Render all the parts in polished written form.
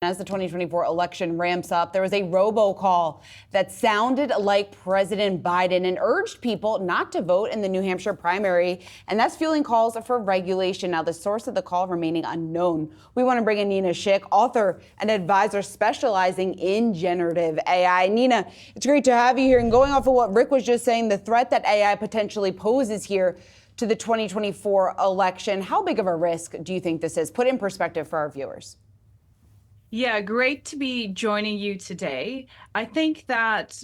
As the 2024 election ramps up, there was a robocall that sounded like President Biden and urged people not to vote in the New Hampshire primary. And that's fueling calls for regulation. Now, the source of the call remaining unknown. We want to bring in Nina Schick, author and advisor specializing in generative AI. Nina, it's great to have you here. And going off of what Rick was just saying, the threat that AI potentially poses here to the 2024 election, how big of a risk do you think this is? Put in perspective for our viewers. Yeah, great to be joining you today. I think that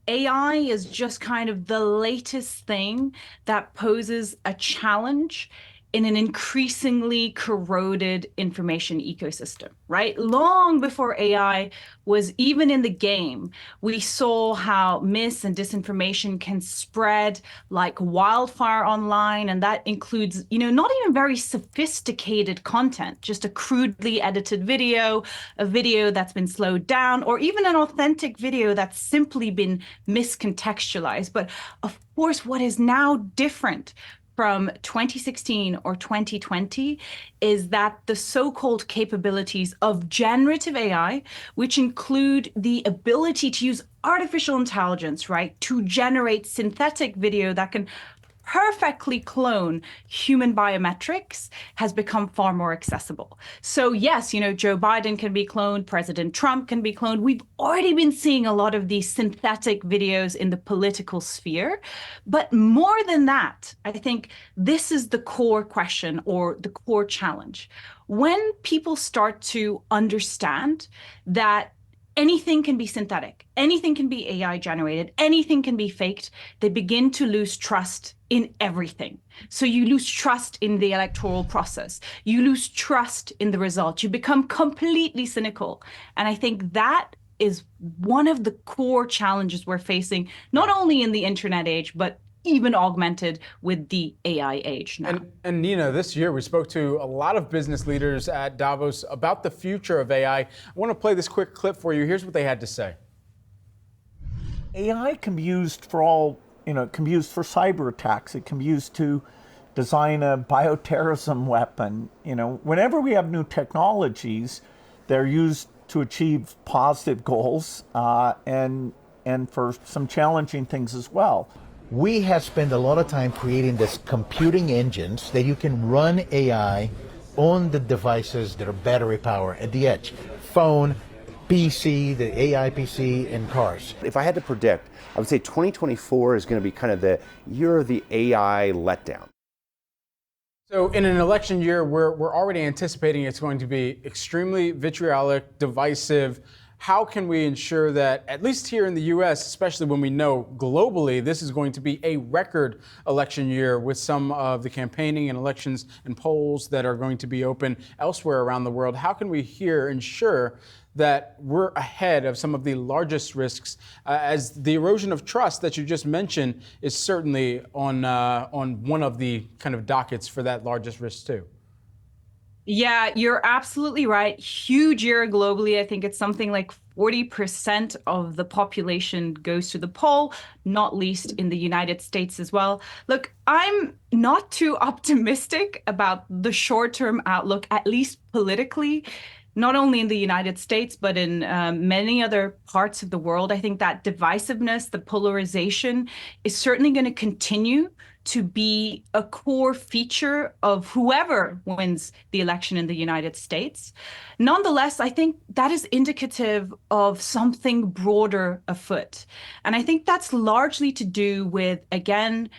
AI is just kind of the latest thing that poses a challenge in an increasingly corroded information ecosystem, right? Long before AI was even in the game, we saw how mis and disinformation can spread like wildfire online. And that includes, not even very sophisticated content, just a crudely edited video, a video that's been slowed down, or even an authentic video that's simply been miscontextualized. But of course, what is now different from 2016 or 2020 is that the so-called capabilities of generative AI, which include the ability to use artificial intelligence, right, to generate synthetic video that can perfectly clone human biometrics, has become far more accessible. So yes, Joe Biden can be cloned, President Trump can be cloned. We've already been seeing a lot of these synthetic videos in the political sphere. But more than that, I think this is the core question or the core challenge. When people start to understand that anything can be synthetic, anything can be AI generated, anything can be faked, they begin to lose trust in everything. So you lose trust in the electoral process. You lose trust in the result. You become completely cynical. And I think that is one of the core challenges we're facing, not only in the internet age, but even augmented with the AI age now. And Nina, this year we spoke to a lot of business leaders at Davos about the future of AI. I want to play this quick clip for you. Here's what they had to say. AI can be used for all, it can be used for cyber attacks. It can be used to design a bioterrorism weapon. Whenever we have new technologies, they're used to achieve positive goals and for some challenging things as well. We have spent a lot of time creating these computing engines that you can run AI on the devices that are battery power at the edge. Phone, PC, the AI PC, and cars. If I had to predict, I would say 2024 is going to be kind of the year of the AI letdown. So in an election year, we're already anticipating it's going to be extremely vitriolic, divisive. How can we ensure that, at least here in the U.S., especially when we know globally, this is going to be a record election year with some of the campaigning and elections and polls that are going to be open elsewhere around the world? How can we here ensure that we're ahead of some of the largest risks, as the erosion of trust that you just mentioned is certainly on one of the kind of dockets for that largest risk too? Yeah, you're absolutely right. Huge year globally. I think it's something like 40% of the population goes to the poll, not least in the United States as well. Look, I'm not too optimistic about the short-term outlook, at least politically, not only in the United States, but in many other parts of the world. I think that divisiveness, the polarization is certainly going to continue to be a core feature of whoever wins the election in the United States. Nonetheless, I think that is indicative of something broader afoot. And I think that's largely to do with, again,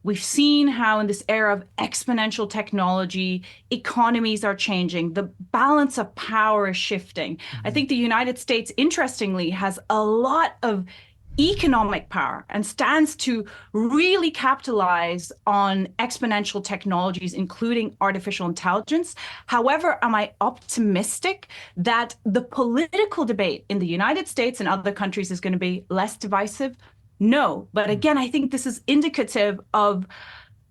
we've seen how in this era of exponential technology, economies are changing, the balance of power is shifting. I think the United States, interestingly, has a lot of economic power and stands to really capitalize on exponential technologies, including artificial intelligence. However, am I optimistic that the political debate in the United States and other countries is going to be less divisive? No. But again, I think this is indicative of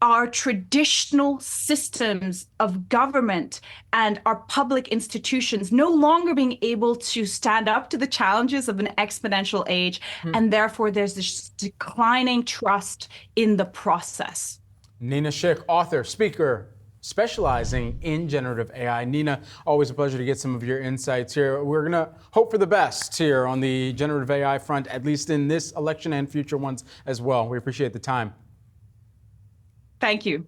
our traditional systems of government and our public institutions no longer being able to stand up to the challenges of an exponential age. And therefore, there's this declining trust in the process. Nina Schick, author, speaker, specializing in generative AI. Nina, always a pleasure to get some of your insights here. We're going to hope for the best here on the generative AI front, at least in this election and future ones as well. We appreciate the time. Thank you.